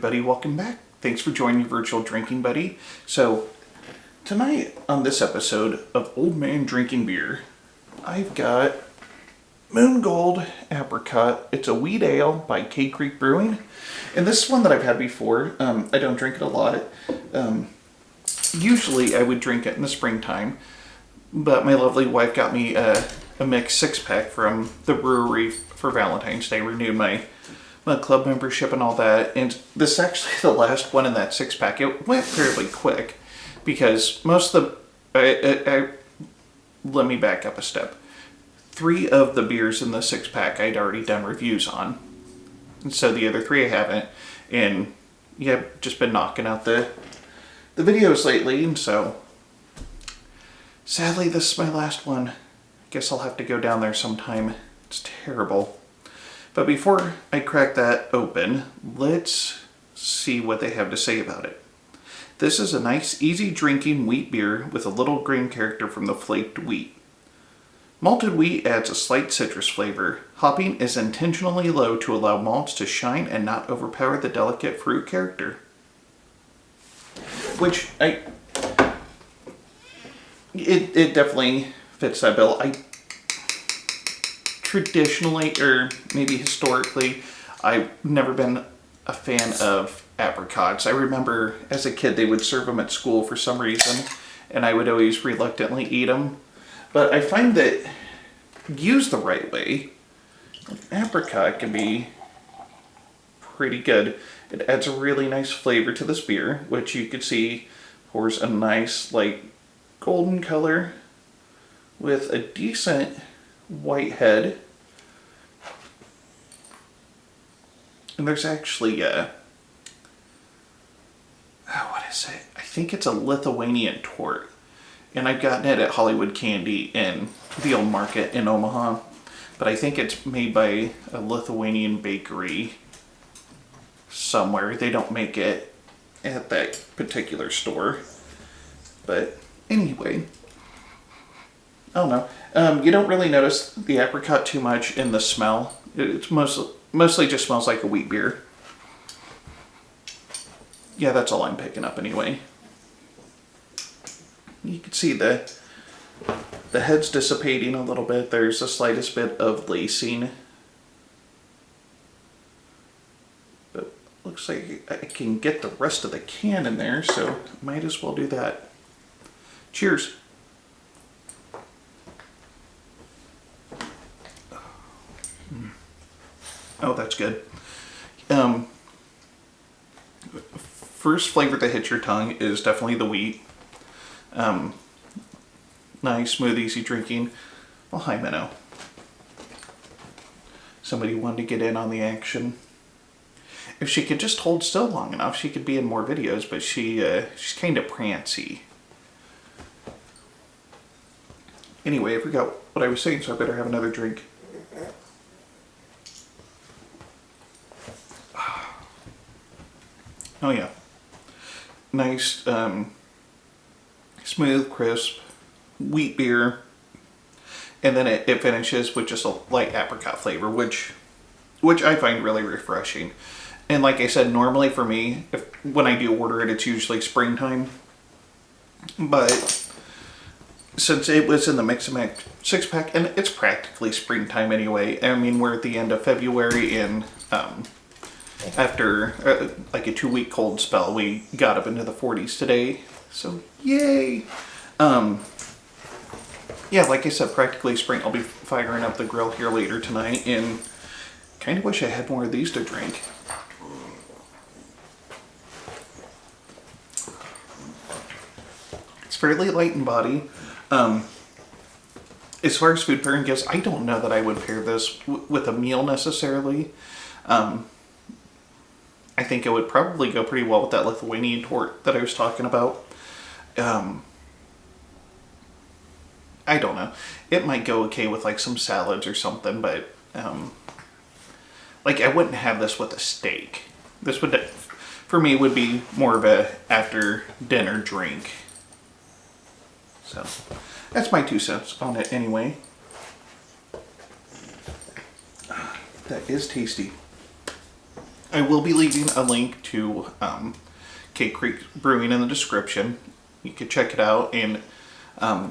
everybody, welcome back. Thanks for joining Virtual Drinking Buddy. So, tonight on this episode of Old Man Drinking Beer, I've got Moongold Apricot. It's a wheat ale by Keg Creek Brewing. And this is one that I've had before. I don't drink it a lot. Usually I would drink it in the springtime, but my lovely wife got me a mixed 6-pack from the brewery for Valentine's Day, renewed my club membership and all that. And this is actually the last one in that 6-pack. It went fairly quick because most of the... let me back up a step. 3 of the beers in the 6-pack I'd already done reviews on. And so the other 3 I haven't. And yeah, just been knocking out the videos lately. And so sadly, this is my last one. I guess I'll have to go down there sometime. It's terrible. But before I crack that open, let's see what they have to say about it. This is a nice, easy drinking wheat beer with a little grain character from the flaked wheat. Malted wheat adds a slight citrus flavor. Hopping is intentionally low to allow malts to shine and not overpower the delicate fruit character. Which, it definitely fits that bill. Traditionally, or maybe historically, I've never been a fan of apricots. I remember as a kid they would serve them at school for some reason, and I would always reluctantly eat them. But I find that used the right way, apricot can be pretty good. It adds a really nice flavor to this beer, which you could see pours a nice, like, golden color with a decent white head. And there's actually what is it? I think it's a Lithuanian tort. And I've gotten it at Hollywood Candy in the old market in Omaha. But I think it's made by a Lithuanian bakery somewhere. They don't make it at that particular store. But anyway, I don't know. You don't really notice the apricot too much in the smell. It's mostly just smells like a wheat beer. Yeah, that's all I'm picking up anyway. You can see the head's dissipating a little bit. There's the slightest bit of lacing. But looks like I can get the rest of the can in there, so might as well do that. Cheers. Oh, that's good. First flavor that hits your tongue is definitely the wheat. Nice, smooth, easy drinking. Well, hi, Minnow. Somebody wanted to get in on the action. If she could just hold still long enough, she could be in more videos, but she's kind of prancy. Anyway, I forgot what I was saying, so I better have another drink. Oh yeah. Nice, smooth, crisp wheat beer. And then it finishes with just a light apricot flavor, which I find really refreshing. And like I said, normally for me, when I do order it, it's usually springtime. But since it was in the Mix and Match 6-pack, and it's practically springtime anyway. I mean, we're at the end of February, and after like a 2-week cold spell, we got up into the 40s today. So, yay! Yeah, like I said, practically spring. I'll be firing up the grill here later tonight, and kind of wish I had more of these to drink. It's fairly light in body. As far as food pairing goes, I don't know that I would pair this with a meal necessarily. I think it would probably go pretty well with that Lithuanian tort that I was talking about. I don't know. It might go okay with like some salads or something, but like I wouldn't have this with a steak. This would, for me, would be more of a after dinner drink. So that's my 2 cents on it anyway. That is tasty. I will be leaving a link to Keg Creek Brewing in the description. You can check it out, and I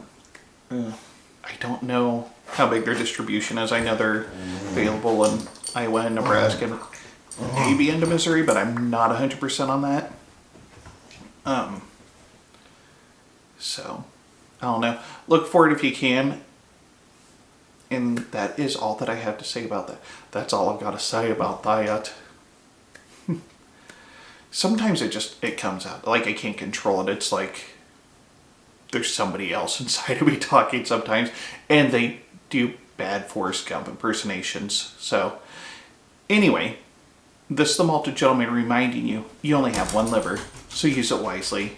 don't know how big their distribution is. I know they're available in Iowa and Nebraska, and maybe into Missouri, but I'm not 100% on that. So, I don't know. Look for it if you can. And that is all that I have to say about that. That's all I've got to say about that. Sometimes it comes out. Like, I can't control it. It's like there's somebody else inside of me talking sometimes. And they do bad Forrest Gump impersonations. So, anyway, this is the Malted Gentleman reminding you, you only have one liver, so use it wisely.